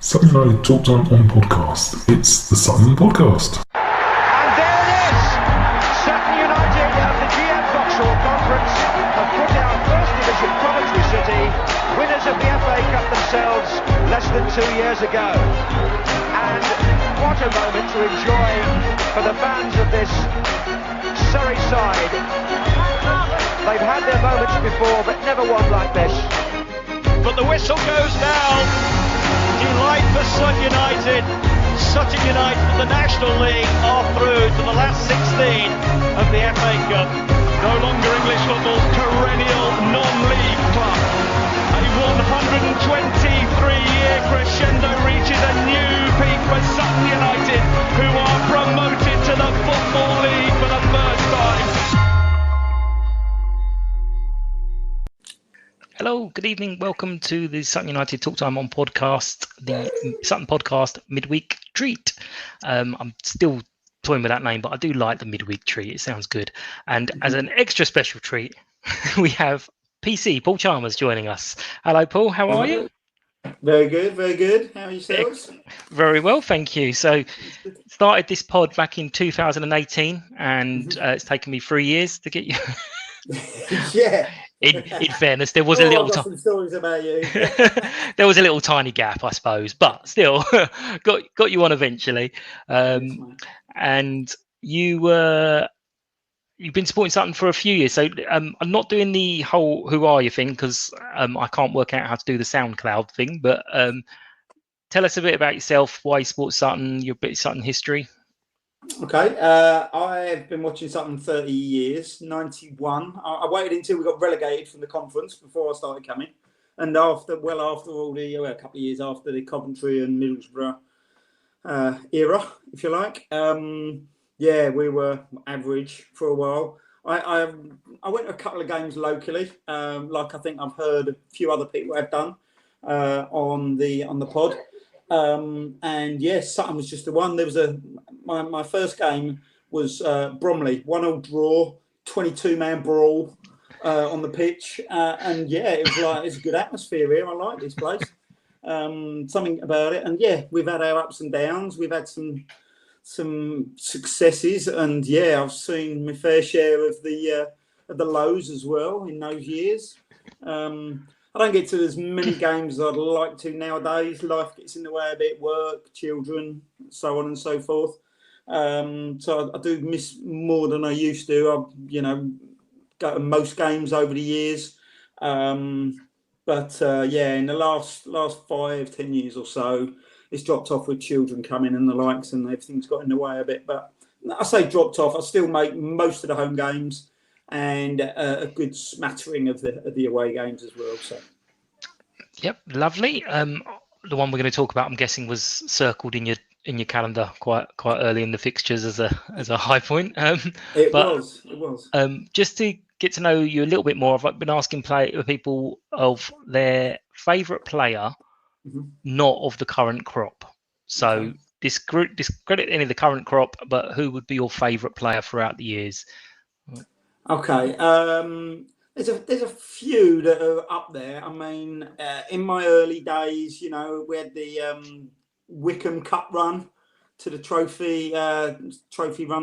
Sutton United Talk Time on podcast. It's the Sutton Podcast. And there it is! Sutton United of the GM Vauxhall Conference have put out First Division Coventry City, winners of the FA Cup themselves less than 2 years ago. And what a moment to enjoy for the fans of this Surrey side. They've had their moments before, but never one like this. But the whistle goes now. Delight for Sutton United. Sutton United from the National League are through to the last 16 of the FA Cup. No longer English football's perennial non-league club. A 123-year crescendo reaches a new peak for Sutton United, who are promoted to the Football League for the first time. Hello, good evening. Welcome to the Sutton United Talk Time on podcast, the Sutton Podcast midweek treat. I'm still toying with that name, but I do like the midweek treat. It sounds good. And as an extra special treat, we have PC, Paul Chalmers, joining us. Hello, Paul. How are you? Very good, very good. How are yourselves? Very well, thank you. So, started this pod back in 2018, and it's taken me 3 years to get you. Yeah. In fairness, there was a little some stories about you. There was a little tiny gap, I suppose, but still got you on eventually. And you've been supporting Sutton for a few years, so I'm not doing the whole "Who are you" thing because I can't work out how to do the SoundCloud thing. But tell us a bit about yourself, why you support Sutton, your bit of Sutton history. Okay, I've been watching Sutton 30 years, 91. I waited until we got relegated from the conference before I started coming. And after a couple of years after the Coventry and Middlesbrough era, if you like, we were average for a while. I went to a couple of games locally, like I think I've heard a few other people have done on the pod. And yes, Sutton was just the one. There was my first game was Bromley, 1-1 draw, 22-man brawl on the pitch, and yeah, it was like it's a good atmosphere here. I like this place. Something about it, and yeah, we've had our ups and downs. We've had some successes, and yeah, I've seen my fair share of the lows as well in those years. I don't get to as many games as I'd like to nowadays. Life gets in the way a bit, work, children, so on and so forth. So I do miss more than I used to. I've, go to most games over the years. In the last 5-10 years or so, it's dropped off with children coming and the likes, and everything's got in the way a bit. But I say dropped off. I still make most of the home games and a good smattering of the away games as well. So, yep, lovely. The one we're going to talk about, I'm guessing, was circled in your calendar quite early in the fixtures as a high point. It was. Just to get to know you a little bit more, I've been asking people of their favourite player, not of the current crop. So discredit any of the current crop, but who would be your favourite player throughout the years? Okay, there's a few that are up there. I mean, in my early days, we had the Wickham Cup run to the trophy run,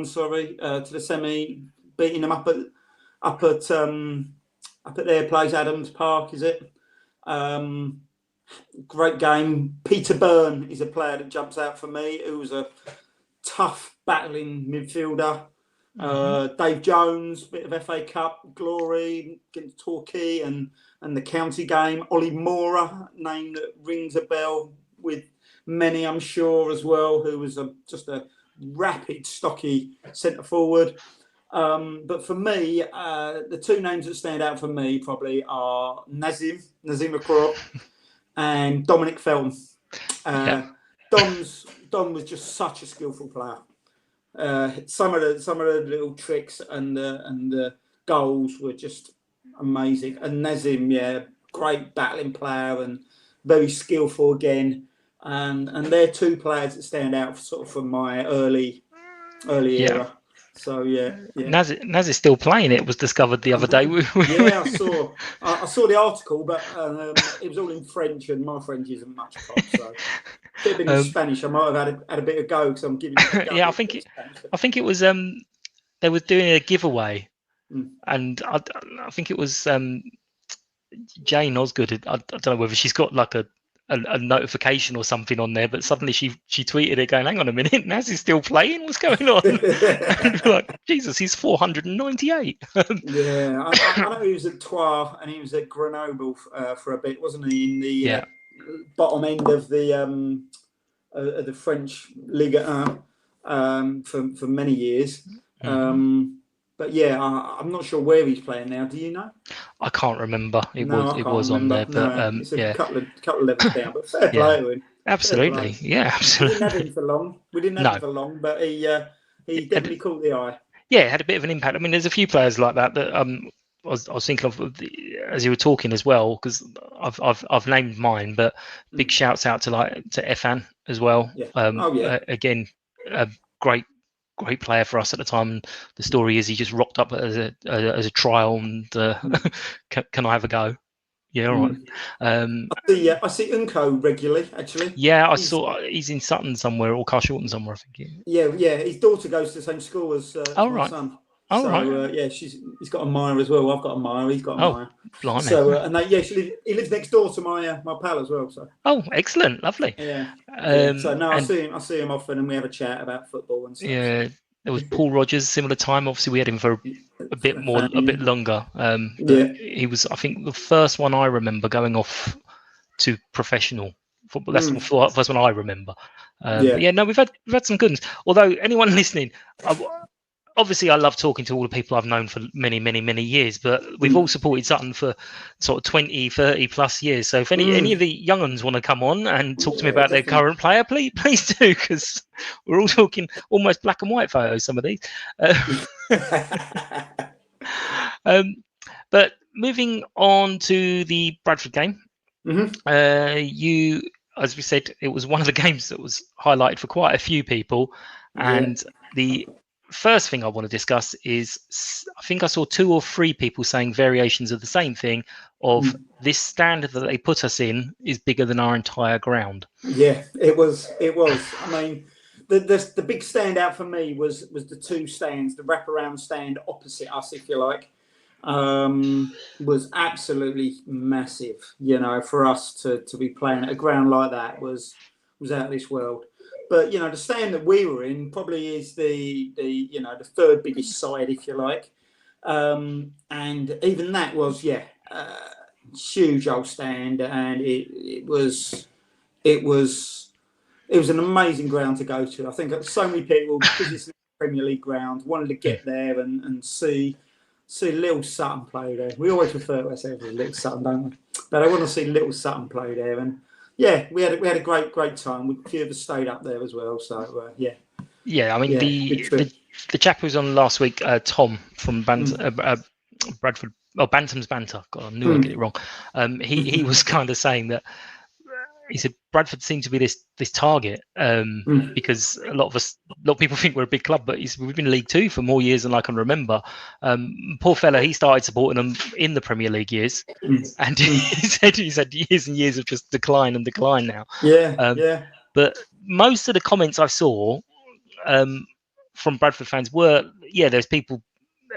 to the semi, beating them up at their place, Adams Park, is it? Great game. Peter Byrne is a player that jumps out for me, who was a tough battling midfielder. Dave Jones, bit of FA Cup glory against Torquay and the county game. Ollie Mora, name that rings a bell with many, I'm sure, as well, who was just a rapid, stocky centre forward. But for me, the two names that stand out for me probably are Nazim Akro and Dominic Felton. Dom was just such a skillful player. Some of the little tricks and the goals were just amazing. And Nazim, great battling player and very skillful again. And they're two players that stand out sort of from my early era. So yeah. Naz is still playing. It was discovered the other day. Yeah, I saw the article, but it was all in French, and my French isn't much top. So If it had been in Spanish, I might have had a bit of go because I'm giving. Yeah, I think it was they were doing a giveaway, and I think it was Jane Osgood. I don't know whether she's got like a notification or something on there, but suddenly she tweeted it going, hang on a minute, Naz is still playing, what's going on? And we're like, Jesus, he's 498. Yeah, I know he was at Troyes and he was at Grenoble for a bit, wasn't he, in the bottom end of the French Ligue 1 for many years. But yeah, I'm not sure where he's playing now. Do you know? I can't remember. It was on there, but it's a couple of levels down. But fair play to him. Absolutely, yeah, absolutely. We didn't have him for long. Him for long, but he definitely caught the eye. Yeah, it had a bit of an impact. I mean, there's a few players like that I was thinking of as you were talking as well, because I've named mine, but big shouts out to Efan as well. Yeah. Again, a great player for us at the time. The story is he just rocked up as a trial and can I have a go? Yeah, all right. I see Unko regularly, actually. Yeah, I saw he's in Sutton somewhere or Carshalton somewhere, I think. Yeah. His daughter goes to the same school as my son. Right. He's got a Maya as well. I've got a Maya. He's got a Maya. Blimey. So he lives next door to my pal as well. So. Oh, excellent, lovely. Yeah. So no, I see him often, and we have a chat about football and stuff. Yeah. There was Paul Rogers, similar time. Obviously, we had him for a bit longer. He was, I think, the first one I remember going off to professional football. That's the first one I remember. We've had some good ones. Although anyone listening, obviously, I love talking to all the people I've known for many, many, many years, but we've all supported Sutton for sort of 20, 30 plus years. So if any of the young ones want to come on and talk to me about their current player, please do, because we're all talking almost black and white photos, some of these. But moving on to the Bradford game, as we said, it was one of the games that was highlighted for quite a few people, and the first thing I want to discuss is I think I saw 2 or 3 people saying variations of the same thing of this standard that they put us in is bigger than our entire ground. Yeah, it was. I mean, the big standout for me was the 2 stands, the wraparound stand opposite us, if you like, was absolutely massive. You know, for us to be playing at a ground like that was out of this world. But the stand that we were in probably is the third biggest side, if you like, and even that was huge old stand, and it was an amazing ground to go to. I think so many people, because it's a Premier League ground, wanted to get there and see Little Sutton play there. We always refer to ourselves as Little Sutton, don't we? But I want to see Little Sutton play there, and. Yeah, we had a great time. A few of us stayed up there as well. So I mean the chap who was on last week, Tom from Bradford, Bantam's Banter. God, I knew I'd get it wrong. He was kind of saying that he said Bradford seemed to be this target because a lot of people think we're a big club, but we've been in League 2 for more years than I can remember. Poor fella, he started supporting them in the Premier League years, and he's had years and years of just decline now. But most of the comments I saw from Bradford fans were, there's people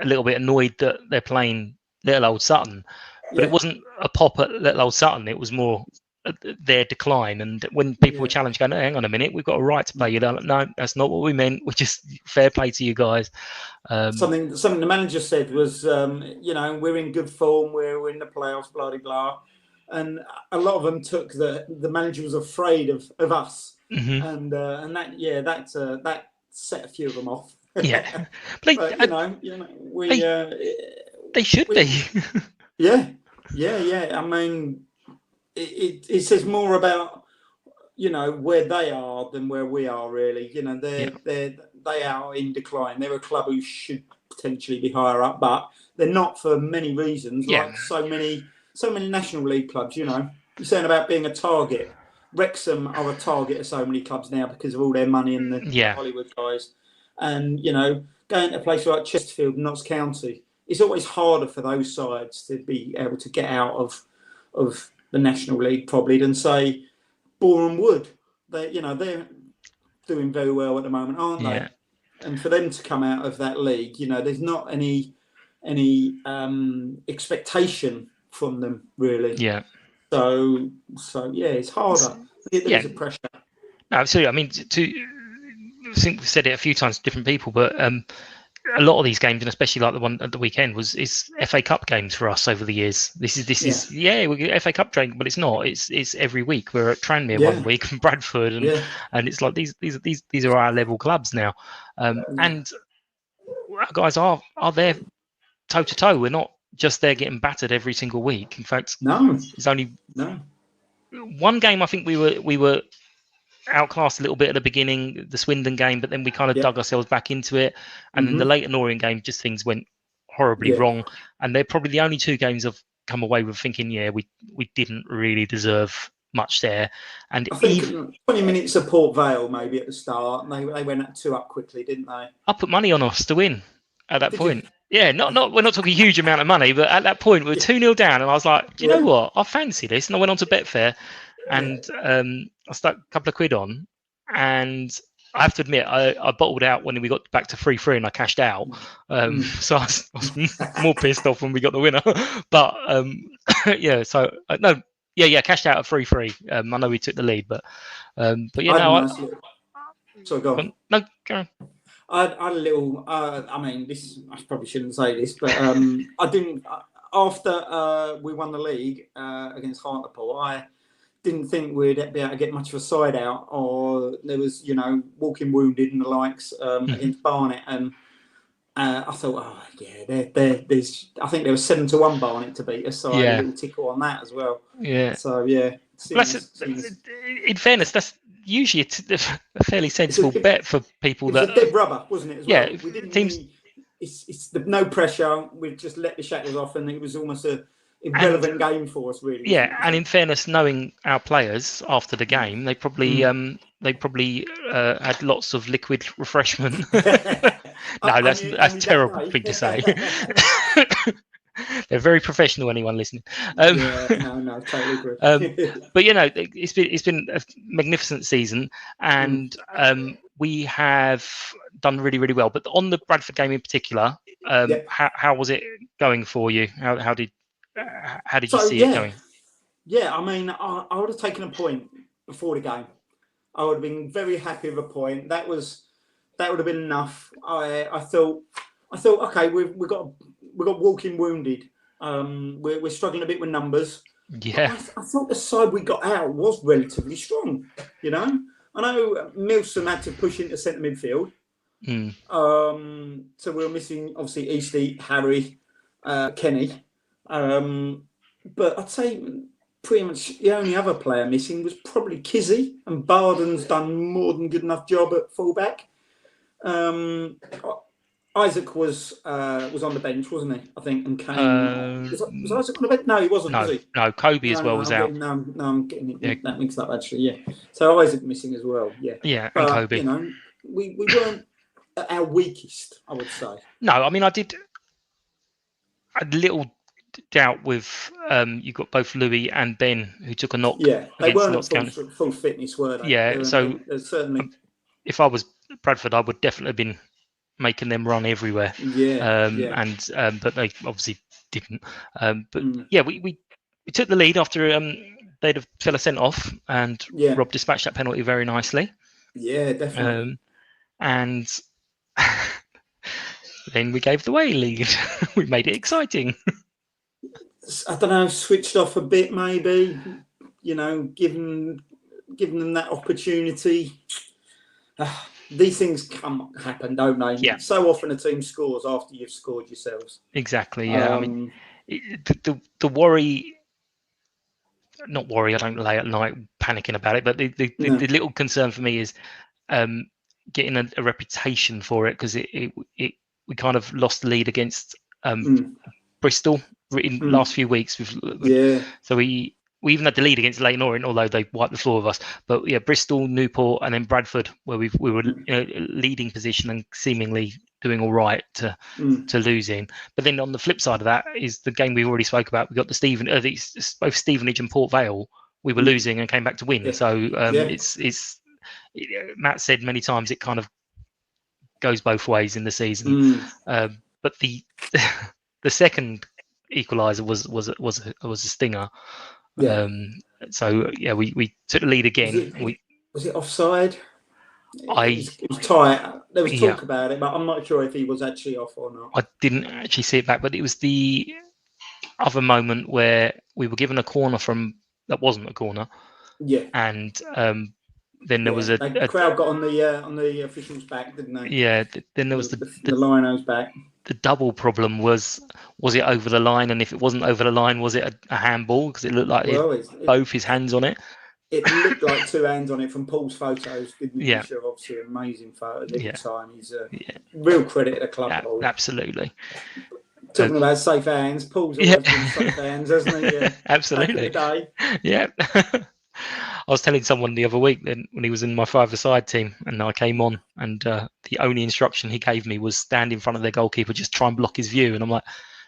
a little bit annoyed that they're playing little old Sutton, but it wasn't a pop at little old Sutton. It was more their decline, and when people were challenged, going, hang on a minute, we've got a right to play you. Like, no, that's not what we meant. We're just fair play to you guys. Something the manager said was, we're in good form, we're in the playoffs, blah blah blah, and a lot of them took the manager was afraid of us, and that set a few of them off. Yeah, but, they should be. I mean. It says more about where they are than where we are, really. They are in decline. They're a club who should potentially be higher up, but they're not for many reasons. Like so many National League clubs. You're saying about being a target. Wrexham are a target of so many clubs now because of all their money and the Hollywood guys. And going to a place like Chesterfield and Notts County, it's always harder for those sides to be able to get out of the National League probably than say Boreham Wood they're doing very well at the moment, aren't Yeah. they? And for them to come out of that league, there's not any expectation from them really. Yeah. So yeah, it's harder. There's a pressure. No, absolutely. I mean, I think we've said it a few times to different people, but a lot of these games, and especially like the one at the weekend, is FA Cup games for us over the years. This is we get FA Cup training, but it's not. It's every week. We're at Tranmere one week from Bradford, and it's like these are our level clubs now, and our guys are there toe to toe. We're not just there getting battered every single week. In fact, it's only one game I think we were outclassed a little bit at the beginning, the Swindon game, but then we kind of dug ourselves back into it. And then the Leyton Orient game, just things went horribly wrong. And they're probably the only two games I've come away with thinking, we didn't really deserve much there. And I think 20 minutes of Port Vale maybe at the start, and they went 2 up quickly, didn't they? I put money on us to win at that point. Yeah, we're not talking a huge amount of money, but at that point we were 2-0 down, and I was like, do you know what? I fancy this, and I went on to Betfair. And I stuck a couple of quid on, and I have to admit, I bottled out when we got back to 3-3 and I cashed out. So I was more pissed off when we got the winner. But cashed out at 3-3. I know we took the lead, but So go on. No, go on. I had a little. I probably shouldn't say this, but I didn't. After we won the league against Hartlepool, I didn't think we'd be able to get much of a side out, or there was, walking wounded and the likes against Barnet, and I thought, there's. I think there was 7-1 Barnet to beat us, so I had a little tickle on that as well. Yeah. So in fairness, that's usually a fairly sensible bet for people. It was a dead rubber, wasn't it? As well? Yeah, we didn't teams. It's no pressure. We just let the shackles off, and it was almost a irrelevant game for us, really. Yeah, and in fairness, knowing our players after the game, they probably had lots of liquid refreshment. No, that's a terrible thing to say. They're very professional. Anyone listening? Totally agree. But it's been a magnificent season, and we have done really, really well. But on the Bradford game in particular, how was it going for you? How did you see it going? Yeah, I mean, I would have taken a point before the game. I would have been very happy with a point. That would have been enough. I thought, okay, we got walking wounded. We're struggling a bit with numbers. Yeah, I thought the side we got out was relatively strong. I know Milsom had to push into centre midfield. So we were missing obviously Eastie, Harry, Kenny. But I'd say pretty much the only other player missing was probably Kizzy, and Barden's done more than good enough job at fullback. Isaac was on the bench, wasn't he? I think, and came. Was Isaac on the bench? No, he wasn't. Was he? No, Kobe as well was out. I'm getting that mixed up actually. Yeah, so Isaac missing as well. Yeah, and Kobe. We weren't at our weakest, I would say. No, I mean I had a little doubt with you got both Louis and Ben who took a knock. Yeah, they weren't at full fitness, were they? Yeah, so certainly. If I was Bradford, I would definitely have been making them run everywhere. But they obviously didn't. We took the lead after they'd have fella sent off, and Rob dispatched that penalty very nicely. Yeah, definitely. And then we gave the away lead. We made it exciting. I don't know, switched off a bit maybe. Given them that opportunity. These things happen, don't they? Yeah. So often a team scores after you've scored yourselves. Exactly. Yeah. I mean, the worry. Not worry. I don't lay at night panicking about it, but the little concern for me is getting a reputation for it, because we kind of lost the lead against Bristol in the last few weeks. So we even had the lead against Leyton Orient, although they wiped the floor with us. But Bristol, Newport, and then Bradford, where we were leading position and seemingly doing all right to losing. But then on the flip side of that is the game we already spoke about. We got both Stevenage and Port Vale, we were losing and came back to win. Yeah. So Yeah. Matt said many times it kind of goes both ways in the season. But the second equaliser was a stinger. Yeah. So yeah, we took the lead again. Was it offside? It was tight. There was Yeah. talk about it, but I'm not sure if he was actually off or not. I didn't actually see it back, but it was the other moment where we were given a corner that wasn't a corner. Yeah. And then there was a crowd got on the officials' back, didn't they? Yeah. Then there was the Linos' back. The double problem was it over the line, and if it wasn't over the line, was it a handball? Because it looked like both his hands on it. It looked like two hands on it from Paul's photos, didn't it? Yeah. Which are obviously amazing photos every time. He's a real credit to the club. Absolutely. Talking about safe hands, Paul's always been safe hands, hasn't he? Absolutely. Yeah. I was telling someone the other week that when he was in my five-a-side team and I came on, and the only instruction he gave me was stand in front of their goalkeeper, just try and block his view. And I'm like,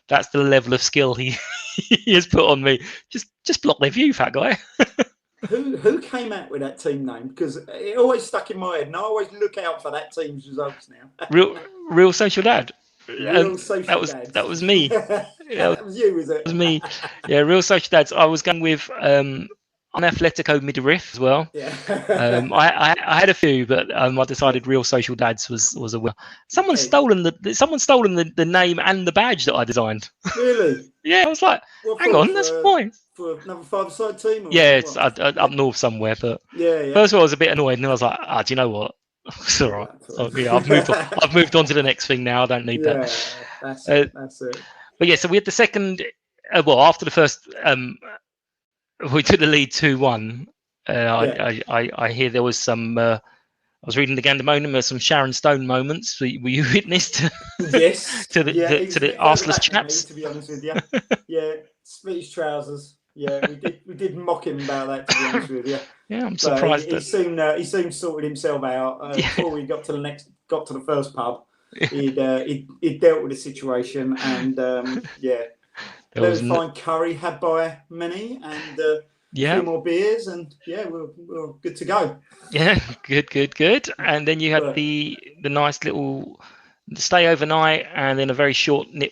that's the level of skill he has put on me. Just block their view, fat guy. Who came out with that team name? Because it always stuck in my head, and I always look out for that team's results now. Real Social Dad. Real Social Dads. That was me. That was you, was it? That was me. Yeah, Real Social Dads. I was going with Atletico Midriff as well. Yeah. I had a few, but I decided Real Social Dads was a winner. Someone's stolen the name and the badge that I designed. Really? Yeah, I was like, hang on, that's fine. For another five-a-side team? Yeah, it's up north somewhere. But first of all, I was a bit annoyed, and then I was like, do you know what? It's all right. I've moved on to the next thing now. I don't need that. That's it. But yeah, so we had the second. After the first, we took the lead 2-1. I hear there was some. I was reading the Gandamonium. There's some Sharon Stone moments. Were you witness to? Yes. to the arseless chaps. To be honest with you, yeah, split his trousers. Yeah, we did mock him about that. To be honest with you. Yeah, I'm surprised. He seemed sorted himself out before we got to the first pub. He'd dealt with the situation, and there was fine curry had by many, and a few more beers, and we're good to go. Yeah, good. And then you had the nice little stay overnight, and then a very short nip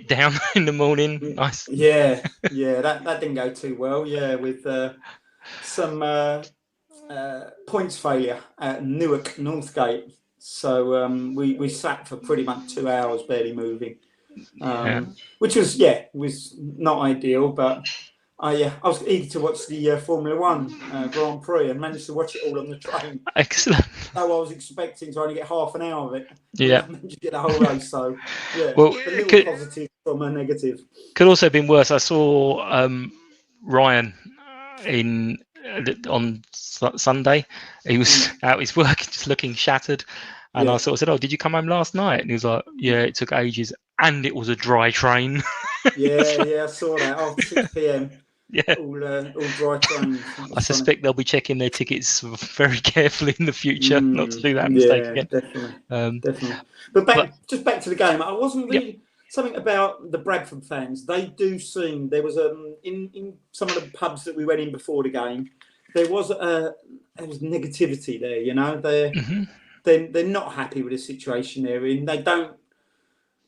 down in the morning. Nice. Yeah, that didn't go too well. Yeah, with some points failure at Newark Northgate. So we sat for pretty much 2 hours, barely moving, which was not ideal. But I was eager to watch the Formula One Grand Prix and managed to watch it all on the train. Excellent. So I was expecting to only get half an hour of it. Yeah. I managed to get the whole race. So well, a little positive from a negative. Could also have been worse. I saw Ryan on Sunday. He was out his work, just looking shattered. And I sort of said, "Oh, did you come home last night?" And he was like, "Yeah, it took ages, and it was a dry train." I saw that after 6 p.m. Yeah, all dry trains. I suspect they'll be checking their tickets very carefully in the future, not to do that mistake again. Definitely. But back to the game. I wasn't really something about the Bradford fans. They do seem there was in some of the pubs that we went in before the game. There was negativity there. You know, they're not happy with the situation they're in.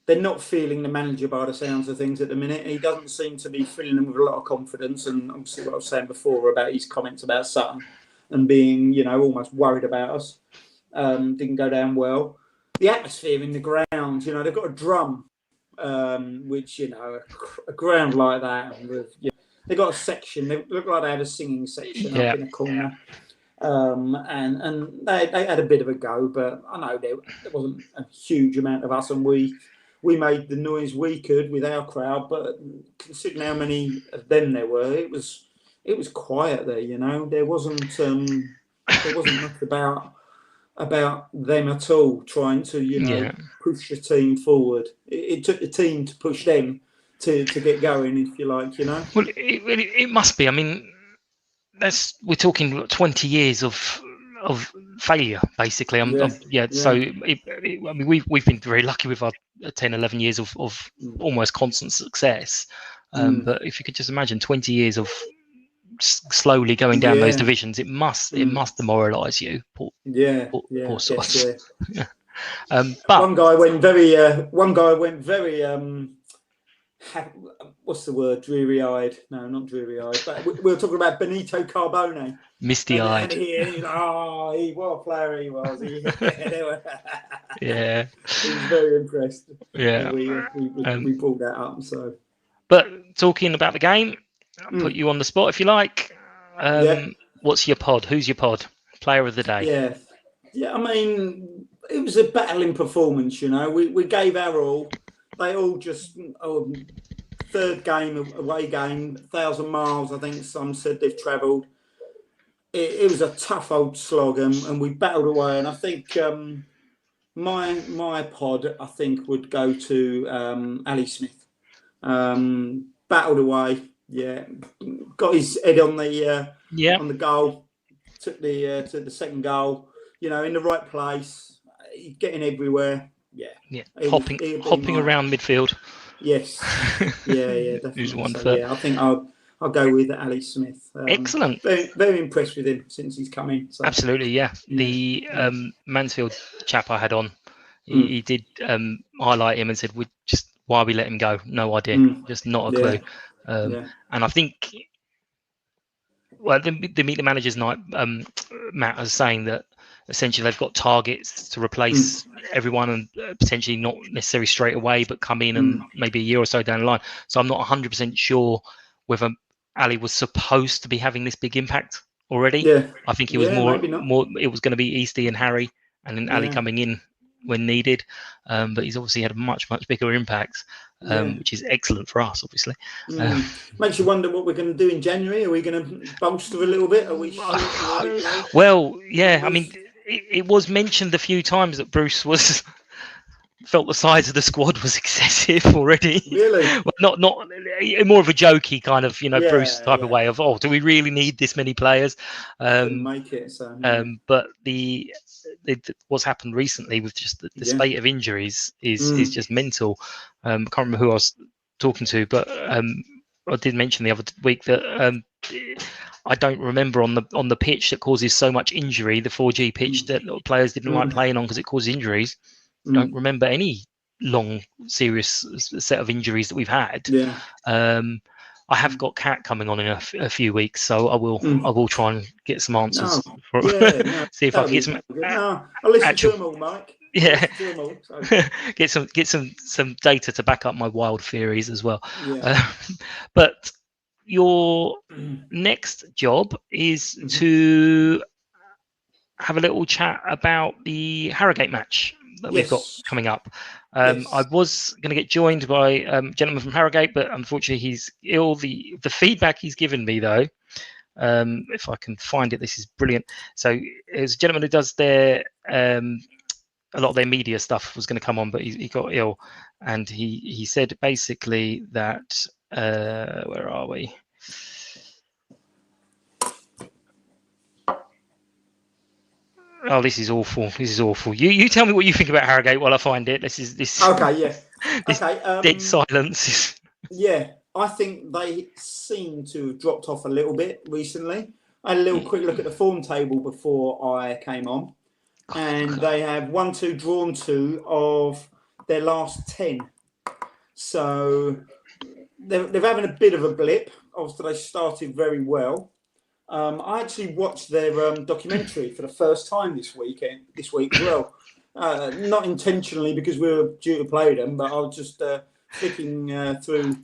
They're not feeling the manager by the sounds of things at the minute. He doesn't seem to be filling them with a lot of confidence. And obviously what I was saying before about his comments about Sutton and being, almost worried about us, didn't go down well. The atmosphere in the ground, they've got a drum, which, a ground like that. They've got a section. They look like they had a singing section up in a corner. And they had a bit of a go, but I know there wasn't a huge amount of us, and we made the noise we could with our crowd. But considering how many of them there were, it was quiet there. There wasn't much about them at all trying to push the team forward. It took the team to push them to get going, if you like. Well, it must be. I mean, we're talking 20 years of failure, basically. So we've been very lucky with our 10, 11 years of almost constant success. But if you could just imagine 20 years of slowly going down those Yeah. divisions, it must demoralise you. Poor Yeah, sods. yeah. But One guy went very. What's the word? Dreary-eyed? No, not dreary-eyed. But we were talking about Benito Carbone. misty-eyed. And he's like, what a player he was. Yeah. He was very impressed. Yeah. We brought that up. So, but talking about the game, I'll put you on the spot if you like. What's your pod? Who's your pod? Player of the day. Yeah. I mean, it was a battling performance. We gave our all. They all just third game, away game, 1,000 miles. I think some said they've travelled. It was a tough old slog, and we battled away. And I think my pod, I think, would go to Ali Smith. Battled away, got his head on the goal, took the second goal. In the right place, getting everywhere. Hopping around midfield. Yes, definitely. Who's one so, for? I think I'll go with Ali Smith. Excellent. Very, very impressed with him since he's come in. So. Absolutely, yeah. The Mansfield chap I had on, he did highlight him and said, why we let him go? No idea, just not a clue. And I think, the Meet the Managers night, Matt was saying that essentially they've got targets to replace everyone, and potentially not necessarily straight away, but come in and maybe a year or so down the line. So I'm not 100% sure whether Ali was supposed to be having this big impact already. I think he was more. It was going to be Eastie and Harry, and then Ali coming in when needed. But he's obviously had a much bigger impact, which is excellent for us, obviously. Makes you wonder what we're going to do in January. Are we going to bolster a little bit? Are we? Well, yeah. I mean, it was mentioned a few times that Bruce felt the size of the squad was excessive already. Really? not more of a jokey kind of, Bruce type of way of, do we really need this many players? Make it so. But what's happened recently with just the spate of injuries is just mental. I can't remember who I was talking to, but I did mention the other week that I don't remember on the pitch that causes so much injury, the 4G pitch that players didn't like playing on because it caused injuries. Don't remember any long, serious set of injuries that we've had. I have got Cat coming on in a few weeks, so I will try and get some answers. See if I can get some. I'll listen to them all, Mike. Yeah, get some data to back up my wild theories as well. But your next job is to have a little chat about the Harrogate match that we've got coming up. I was going to get joined by a gentleman from Harrogate, but unfortunately he's ill. The feedback he's given me, though, if I can find it, this is brilliant. So there's a gentleman who does a lot of their media stuff was going to come on, but he got ill, and he said basically that where are we? Oh, this is awful. You tell me what you think about Harrogate while I find it. This okay, yeah. This dead silence. Yeah, I think they seem to have dropped off a little bit recently. I had a little quick look at the form table before I came on, and they have 1-2 drawn 2 of their last 10. So they're having a bit of a blip. Obviously, they started very well. I actually watched their documentary for the first time this week as well. Not intentionally because we were due to play them, but I was just flicking through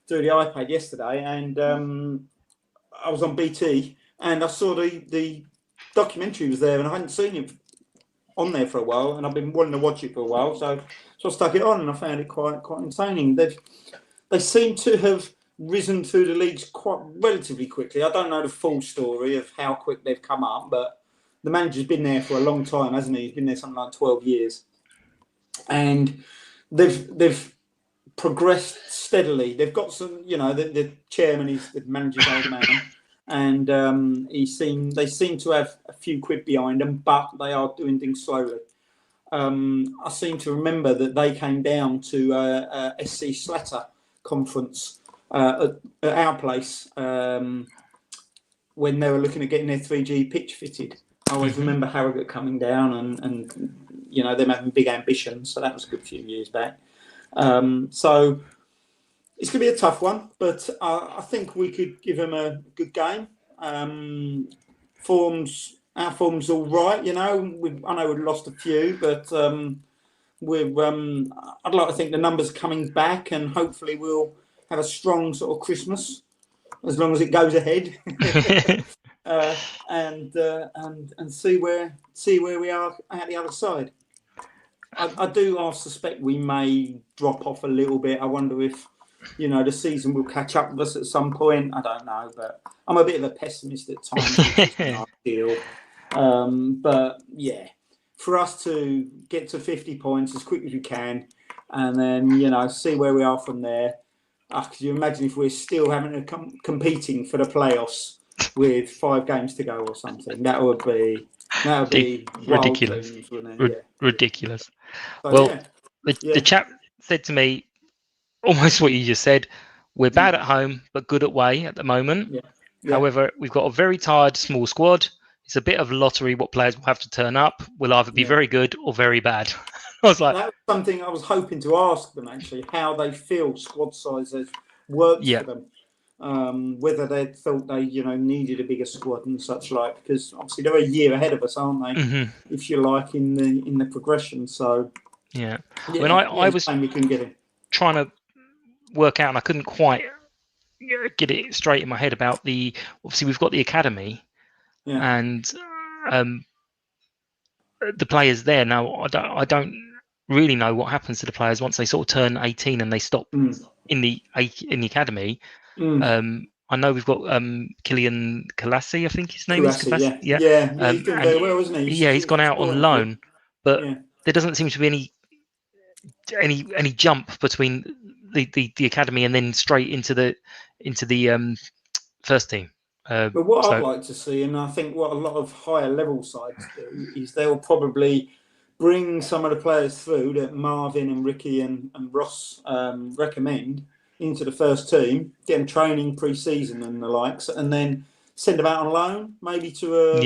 the iPad yesterday, and I was on BT, and I saw the documentary was there, and I hadn't seen it on there for a while, and I've been wanting to watch it for a while, so I stuck it on, and I found it quite entertaining. They seem to have risen through the leagues quite relatively quickly. I don't know the full story of how quick they've come up, but the manager's been there for a long time, hasn't he? He's been there something like 12 years. And they've progressed steadily. They've got some, the chairman is the manager's old man, and they seem to have a few quid behind them, but they are doing things slowly. I seem to remember that they came down to SC Slatter conference at our place when they were looking at getting their 3G pitch fitted. I always remember Harrogate coming down and you know, them having big ambitions. So that was a good few years back. So it's going to be a tough one, but I think we could give them a good game. Our form's all right, you know. I know we've lost a few, but I'd like to think the numbers are coming back, and hopefully we'll have a strong sort of Christmas, as long as it goes ahead, and see where we are at the other side. I suspect we may drop off a little bit. I wonder if, you know, the season will catch up with us at some point. I don't know, but I'm a bit of a pessimist at times. Which is ideal. But yeah, for us to get to 50 points as quick as we can, and then, you know, see where we are from there. Could you imagine if we're still having to competing for the playoffs with 5 games to go or something? That would be ridiculous. Dreams, wouldn't it? Ridiculous. So, well, the chap said to me almost what you just said. We're bad at home, but good away at the moment. Yeah. However, we've got a very tired, small squad. It's a bit of lottery what players will have to turn up. We'll either be very good or very bad. I was like, that was something I was hoping to ask them, actually, how they feel squad size has worked for them. Whether they thought they, you know, needed a bigger squad and such like, because obviously they're a year ahead of us, aren't they? If you like, in the progression. So when I was trying to work out, and I couldn't quite get it straight in my head about obviously we've got the academy and the players there. Now I don't really know what happens to the players once they sort of turn 18 and they stop in the academy. I know we've got Killian Kalassi, I think his name is. Yeah, he's doing very well, isn't he? He's gone out on loan, but there doesn't seem to be any jump between the academy and then straight into the first team. But what I'd like to see, and I think what a lot of higher level sides do, is they'll probably bring some of the players through that Marvin and Ricky and Ross recommend into the first team, get them training pre-season and the likes, and then send them out on loan, maybe to a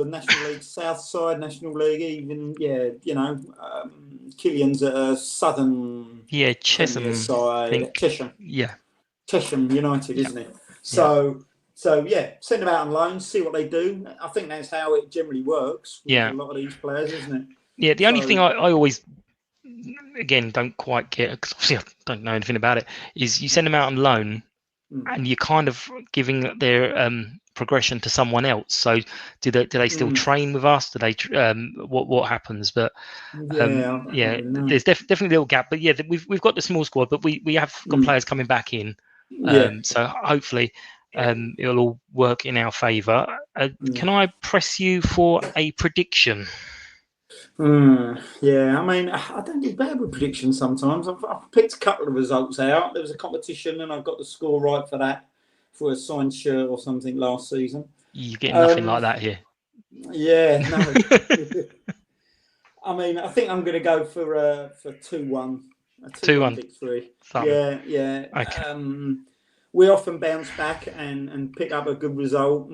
National League South side, National League, even you know, Killian's at a Southern Chesham side, Chesham United, isn't it? So send them out on loan, see what they do. I think that's how it generally works with a lot of these players, isn't it? Yeah, the only thing I always, again, don't quite get, because obviously I don't know anything about it, is you send them out on loan and you're kind of giving their progression to someone else. So do they still train with us? Do they what happens? But there's definitely a little gap. But we've got the small squad, but we have got players coming back in. So hopefully it'll all work in our favour. Can I press you for a prediction? I mean, I don't do bad with predictions sometimes. I've picked a couple of results out. There was a competition and I've got the score right for that, for a signed shirt or something last season. You get nothing like that here. Yeah, no. I mean, I think I'm going to go for 2-1. A 2-1 victory. Yeah. Okay. We often bounce back and pick up a good result.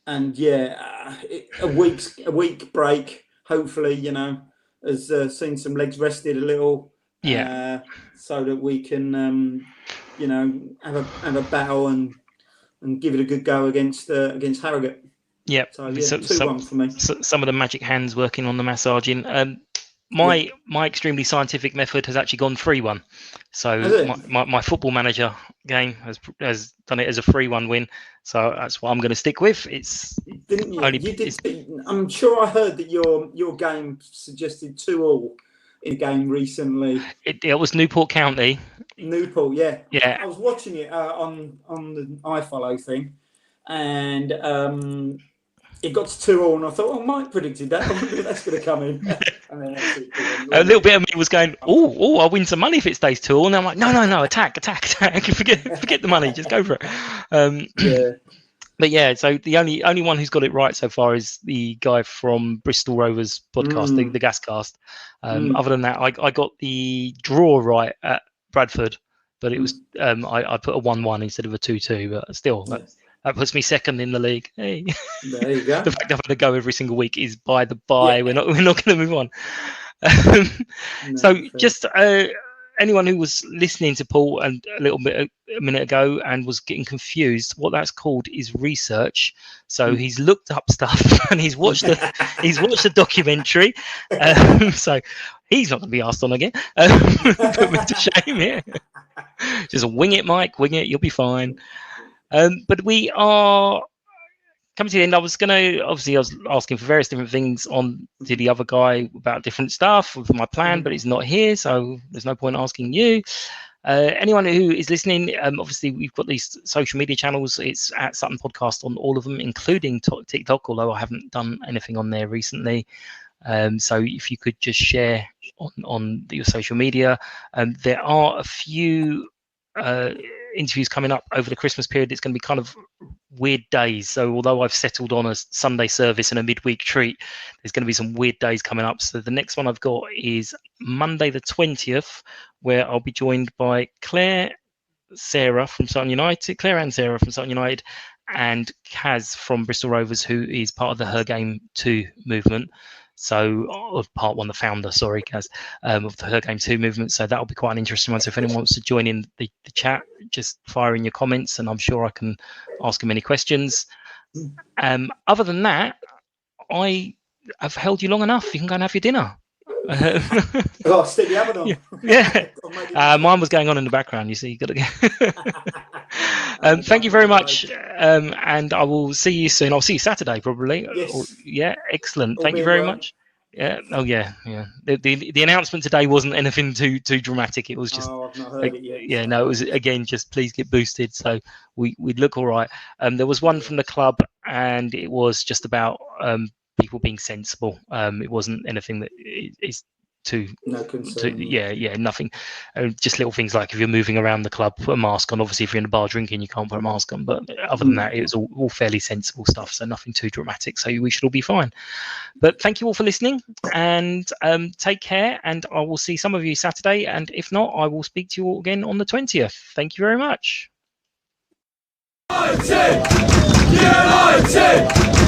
And a week break, hopefully, you know, has seen some legs rested a little. So that we can, you know, have a battle and give it a good go against Harrogate. Yeah. So 2-1 for me. Some of the magic hands working on the massaging. My extremely scientific method has actually gone 3-1. So my football manager game has done it as a 3-1 win. So that's what I'm going to stick with. I'm sure I heard that your game suggested 2-2 in a game recently. It was Newport County. Newport, yeah. Yeah. I was watching it on the iFollow thing, and it got to 2-2, and I thought, Mike predicted that. I wonder if that's going to come in. And then a little bit of me was going, I'll win some money if it stays 2-2. And I'm like, no, attack. Forget the money, just go for it. But so the only one who's got it right so far is the guy from Bristol Rovers podcast, the Gascast. Other than that, I got the draw right at Bradford, but it was I put a 1-1 instead of a 2-2, but still that puts me second in the league. Hey, There you go. the fact I've had to go every single week is by the by. Yeah. We're not going to move on. No, So fair. just anyone who was listening to Paul a minute ago and was getting confused, what that's called is research. So he's looked up stuff and he's watched a documentary. So he's not going to be asked on again. Put me to shame here. Just wing it, Mike. Wing it. You'll be fine. But we are coming to the end. I was asking for various different things on to the other guy about different stuff with my plan, but he's not here, so there's no point asking you. Anyone who is listening, obviously we've got these social media channels. It's at Sutton Podcast on all of them, including TikTok, although I haven't done anything on there recently. So if you could just share on your social media. There are a few interviews coming up over the Christmas period. It's going to be kind of weird days. So although I've settled on a Sunday service and a midweek treat, there's going to be some weird days coming up. So the next one I've got is Monday the 20th, where I'll be joined by Claire and Sarah from Sutton United, and Kaz from Bristol Rovers, who is part of the Her Game 2 movement. So of part one, the founder, sorry, Kaz, of the Her Game 2 movement. So that'll be quite an interesting one. So if anyone wants to join in the chat, just fire in your comments and I'm sure I can ask them any questions. Other than that, I have held you long enough. You can go and have your dinner. Oh, stick the oven on. Yeah. Mine was going on in the background, you see. You got to go. Thank you very much, and I will see you soon. I'll see you Saturday probably. Yes. Yeah, excellent. Thank you very much. Yeah. Oh yeah. The announcement today wasn't anything too dramatic. It was just. Oh, I've not heard it yet. Yeah, no, it was again just please get boosted. So we'd look all right. There was one from the club, and it was just about people being sensible. It wasn't anything that is too nothing. Just little things like if you're moving around the club, put a mask on. Obviously, if you're in a bar drinking, you can't put a mask on. But other than that, it was all fairly sensible stuff. So nothing too dramatic. So we should all be fine. But thank you all for listening, and take care. And I will see some of you Saturday. And if not, I will speak to you all again on the 20th. Thank you very much. United!